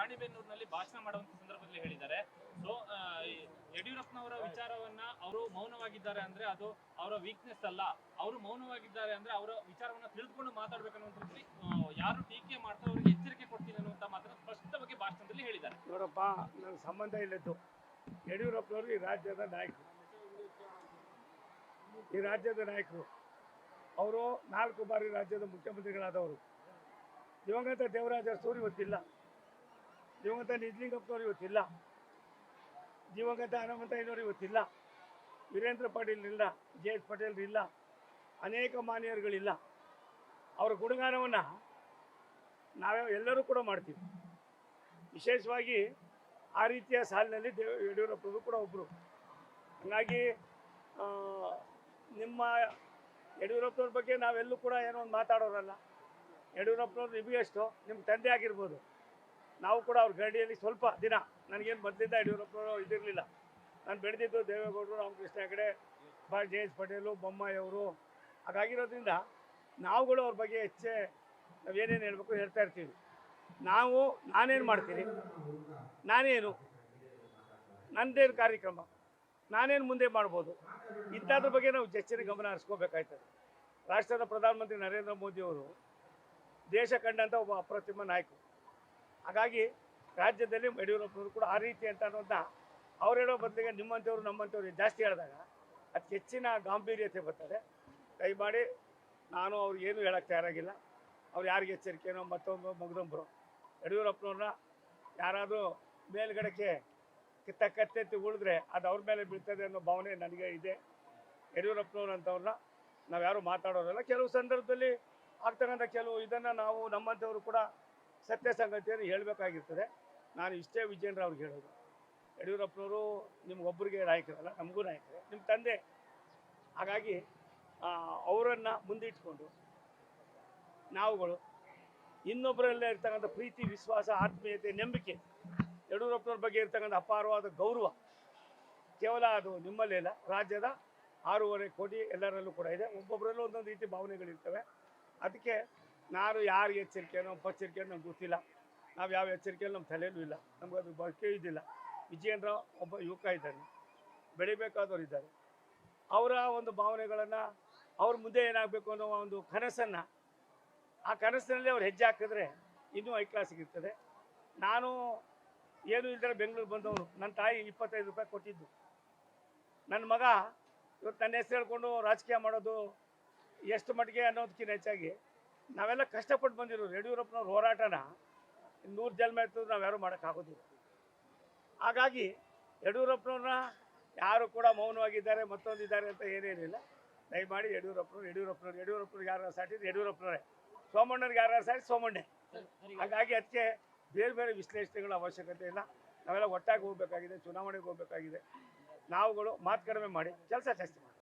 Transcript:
ರಾಣಿಬೆನ್ನೂರಿನಲ್ಲಿ ಭಾಷಣ ಮಾಡುವಂತ ಸಂದರ್ಭದಲ್ಲಿ ಹೇಳಿದ್ದಾರೆ. ಸೊ ಯಡಿಯೂರಪ್ಪನವರ ವಿಚಾರವನ್ನ ಅವರು ಮೌನವಾಗಿದ್ದಾರೆ ಅಂದ್ರೆ ಅದು ಅವರ ವೀಕ್ನೆಸ್ ಅಲ್ಲ. ಅವರು ಮೌನವಾಗಿದ್ದಾರೆ ಅಂದ್ರೆ ಅವರ ವಿಚಾರವನ್ನ ತಿಳಿದುಕೊಂಡು ಮಾತಾಡ್ಬೇಕನ್ನುವಂಥದ್ರಲ್ಲಿ ಯಾರು ಟೀಕೆ ಮಾಡ್ತಾರೆ ಅವರಿಗೆ ಎಚ್ಚರಿಕೆ ಕೊಡ್ತೀನಿ ಅನ್ನುವಂತ ಮಾತನ್ನ ಸ್ಪಷ್ಟವಾಗಿ ಭಾಷಣದಲ್ಲಿ ಹೇಳಿದ್ದಾರೆ. ನೋಡಪ್ಪ, ನನ್ನ ಸಂಬಂಧ ಇಲ್ಲದ್ದು. ಯಡಿಯೂರಪ್ಪನವರು ಈ ರಾಜ್ಯದ ನಾಯಕರು. ಅವರು 4 ಬಾರಿ ರಾಜ್ಯದ ಮುಖ್ಯಮಂತ್ರಿಗಳಾದವರು. ದಿವಂಗತ ದೇವರಾಜ ಅರಸು ಇವತ್ತಿಲ್ಲ, ದಿವಂಗತ ನಿಜಲಿಂಗಪ್ಪನವರು ಇವತ್ತಿಲ್ಲ, ದಿವಂಗತ ಹನುಮಂತಯ್ಯನವರು ಇವತ್ತಿಲ್ಲ, ವೀರೇಂದ್ರ ಪಾಟೀಲ್ ಇಲ್ಲ, ಜೆ.ಎಸ್. ಪಟೇಲ್ ಇಲ್ಲ, ಅನೇಕ ಮಾನ್ಯರುಗಳಿಲ್ಲ. ಅವರ ಗುಣಗಾನವನ್ನು ಎಲ್ಲರೂ ಕೂಡ ಮಾಡ್ತೀವಿ. ವಿಶೇಷವಾಗಿ ಆ ರೀತಿಯ ಸಾಲಿನಲ್ಲಿ ಯಡಿಯೂರಪ್ಪನವರು ಕೂಡ ಒಬ್ಬರು. ಹಾಗಾಗಿ ನಿಮ್ಮ ಯಡಿಯೂರಪ್ಪನವ್ರ ಬಗ್ಗೆ ನಾವೆಲ್ಲೂ ಕೂಡ ಏನೋ ಒಂದು ಮಾತಾಡೋರಲ್ಲ. ಯಡಿಯೂರಪ್ಪನವ್ರು ನಿಮಗೆಷ್ಟು ನಿಮ್ಮ ತಂದೆ ಆಗಿರ್ಬೋದು. ನಾವು ಕೂಡ ಅವ್ರ ಗಡಿಯಲ್ಲಿ ಸ್ವಲ್ಪ ದಿನ, ನನಗೇನು ಮೊದಲಿಂದ ಯಡಿಯೂರಪ್ಪನವರು ಇದಿರಲಿಲ್ಲ. ನಾನು ಬೆಳೆದಿದ್ದು ದೇವೇಗೌಡರು, ರಾಮಕೃಷ್ಣ ಹೆಗಡೆ, ಜೆ.ಎಸ್. ಪಟೇಲು, ಬೊಮ್ಮಾಯಿ ಅವರು. ಹಾಗಾಗಿರೋದ್ರಿಂದ ನಾವುಗಳು ಅವ್ರ ಬಗ್ಗೆ ನಾವೇನೇನು ಹೇಳಬೇಕು ಹೇಳ್ತಾ ಇರ್ತೀವಿ. ನಾನೇನು ಮಾಡ್ತೀನಿ, ನನ್ನದೇನು ಕಾರ್ಯಕ್ರಮ, ನಾನೇನು ಮುಂದೆ ಮಾಡ್ಬೋದು, ಇಂಥದ್ರ ಬಗ್ಗೆ ನಾವು ಹೆಚ್ಚಿನ ಗಮನ ಹರಿಸ್ಕೋಬೇಕಾಯ್ತದೆ. ರಾಷ್ಟ್ರದ ಪ್ರಧಾನಮಂತ್ರಿ ನರೇಂದ್ರ ಮೋದಿಯವರು ದೇಶ ಕಂಡಂಥ ಒಬ್ಬ ಅಪ್ರತಿಮ ನಾಯಕರು. ಹಾಗಾಗಿ ರಾಜ್ಯದಲ್ಲಿ ಯಡಿಯೂರಪ್ಪನವರು ಕೂಡ ಆ ರೀತಿ ಅಂತ ಅನ್ನೋದನ್ನ ಅವ್ರು ಹೇಳೋ ಬದಲಿಗೆ ನಿಮ್ಮಂಥವ್ರು ನಮ್ಮಂಥವ್ರು ಜಾಸ್ತಿ ಹೇಳಿದಾಗ ಅದಕ್ಕೆ ಹೆಚ್ಚಿನ ಗಾಂಭೀರ್ಯತೆ ಬರ್ತದೆ. ದಯಮಾಡಿ ನಾನು ಅವ್ರಿಗೆ ಏನು ಹೇಳೋಕ್ಕೆ ತಯಾರಾಗಿಲ್ಲ. ಅವ್ರು ಯಾರಿಗೆ ಎಚ್ಚರಿಕೆನೋ ಮತ್ತೊಂದು ಮಗದೊಬ್ಬರು ಯಡಿಯೂರಪ್ಪನವ್ರನ್ನ ಯಾರಾದರೂ ಮೇಲ್ಗಡೆಗೆ ಕತ್ತೆತ್ತಿ ಉಳಿದ್ರೆ ಅದು ಅವ್ರ ಮೇಲೆ ಬೀಳ್ತದೆ ಅನ್ನೋ ಭಾವನೆ ನನಗೆ ಇದೆ. ಯಡಿಯೂರಪ್ಪನವ್ರು ಅಂಥವ್ರನ್ನ ನಾವು ಯಾರು ಮಾತಾಡೋರಲ್ಲ. ಕೆಲವು ಸಂದರ್ಭದಲ್ಲಿ ಆಗ್ತಕ್ಕಂಥ ಕೆಲವು ಇದನ್ನು ನಾವು ನಮ್ಮಂಥವ್ರು ಕೂಡ ಸತ್ಯ ಸಂಗತಿಯನ್ನು ಹೇಳಬೇಕಾಗಿರ್ತದೆ. ನಾನು ಇಷ್ಟೇ ವಿಜಯೇಂದ್ರ ಅವ್ರಿಗೆ ಹೇಳೋದು, ಯಡಿಯೂರಪ್ಪನವರು ನಿಮಗೊಬ್ಬರಿಗೆ ನಾಯಕರಲ್ಲ, ನಮಗೂ ನಾಯಕರೇ, ನಿಮ್ಮ ತಂದೆ. ಹಾಗಾಗಿ ಅವರನ್ನು ಮುಂದಿಟ್ಕೊಂಡು ನಾವುಗಳು ಇನ್ನೊಬ್ಬರಲ್ಲೇ ಇರ್ತಕ್ಕಂಥ ಪ್ರೀತಿ, ವಿಶ್ವಾಸ, ಆತ್ಮೀಯತೆ, ನಂಬಿಕೆ, ಯಡಿಯೂರಪ್ಪನವ್ರ ಬಗ್ಗೆ ಇರ್ತಕ್ಕಂಥ ಅಪಾರವಾದ ಗೌರವ ಕೇವಲ ಅದು ನಿಮ್ಮಲ್ಲೇ ಇಲ್ಲ, ರಾಜ್ಯದ 6.5 ಕೋಟಿ ಎಲ್ಲರಲ್ಲೂ ಕೂಡ ಇದೆ. ಒಬ್ಬೊಬ್ಬರಲ್ಲೂ ಒಂದೊಂದು ರೀತಿ ಭಾವನೆಗಳಿರ್ತವೆ. ಅದಕ್ಕೆ ನಾನು ಯಾರಿಗೆ ಎಚ್ಚರಿಕೆನೋ ಪಚ್ಚರಿಕೆನೋ ನಮ್ಗೆ ಗೊತ್ತಿಲ್ಲ. ನಾವು ಯಾವ ಎಚ್ಚರಿಕೆಯಲ್ಲೂ ನಮ್ಮ ತಲೆಯಲ್ಲೂ ಇಲ್ಲ, ನಮ್ಗೆ ಅದು ಬಳಕೆ ಇದ್ದಿಲ್ಲ. ವಿಜಯೇಂದ್ರ ಒಬ್ಬ ಯುವಕ ಇದ್ದಾನೆ, ಬೆಳಿಬೇಕಾದವ್ರು ಇದ್ದಾರೆ. ಅವರ ಒಂದು ಭಾವನೆಗಳನ್ನು ಅವ್ರ ಮುಂದೆ ಏನಾಗಬೇಕು ಅನ್ನೋ ಒಂದು ಕನಸನ್ನು, ಆ ಕನಸಿನಲ್ಲಿ ಅವ್ರು ಹೆಜ್ಜೆ ಹಾಕಿದ್ರೆ ಇನ್ನೂ ಹೈ ಕ್ಲಾಸಿಗಿರ್ತದೆ. ನಾನು ಏನು ಇಲ್ಲದೆ ಬೆಂಗಳೂರು ಬಂದವನು. ನನ್ನ ತಾಯಿ 25 ರೂಪಾಯಿ ಕೊಟ್ಟಿದ್ದು. ನನ್ನ ಮಗ ಇವತ್ತು ನನ್ನ ಹೆಸರು ಹೇಳ್ಕೊಂಡು ರಾಜಕೀಯ ಮಾಡೋದು ಎಷ್ಟು ಮಟ್ಟಿಗೆ ಅನ್ನೋದಕ್ಕಿಂತ ಹೆಚ್ಚಾಗಿ ನಾವೆಲ್ಲ ಕಷ್ಟಪಟ್ಟು ಬಂದಿರೋರು. ಯಡಿಯೂರಪ್ಪನವ್ರ ಹೋರಾಟನ 100 ಜನ್ಮ ಎತ್ತಿದ್ರು ನಾವು ಯಾರೂ ಮಾಡೋಕ್ಕಾಗೋದಿಲ್ಲ. ಹಾಗಾಗಿ ಯಡಿಯೂರಪ್ಪನವ್ರನ್ನ ಯಾರು ಕೂಡ ಮೌನವಾಗಿದ್ದಾರೆ, ಮತ್ತೊಂದಿದ್ದಾರೆ ಅಂತ ಏನೇನಿಲ್ಲ. ದಯಮಾಡಿ ಯಡಿಯೂರಪ್ಪನವ್ರಿಗೆ ಯಾರು ಸಾಟಿದ್ರೆ ಯಡಿಯೂರಪ್ಪನವರೇ, ಸೋಮಣ್ಣವ್ರಿಗೆ ಯಾರು ಸಾಟಿ ಸೋಮಣ್ಣೆ. ಹಾಗಾಗಿ ಅದಕ್ಕೆ ಬೇರೆ ಬೇರೆ ವಿಶ್ಲೇಷಣೆಗಳ ಅವಶ್ಯಕತೆ ಇಲ್ಲ. ನಾವೆಲ್ಲ ಒಟ್ಟಾಗಿ ಹೋಗಬೇಕಾಗಿದೆ, ಚುನಾವಣೆಗೆ ಹೋಗಬೇಕಾಗಿದೆ. ನಾವುಗಳು ಮಾತು ಕಡಿಮೆ ಮಾಡಿ ಕೆಲಸ ಜಾಸ್ತಿ ಮಾಡಿ.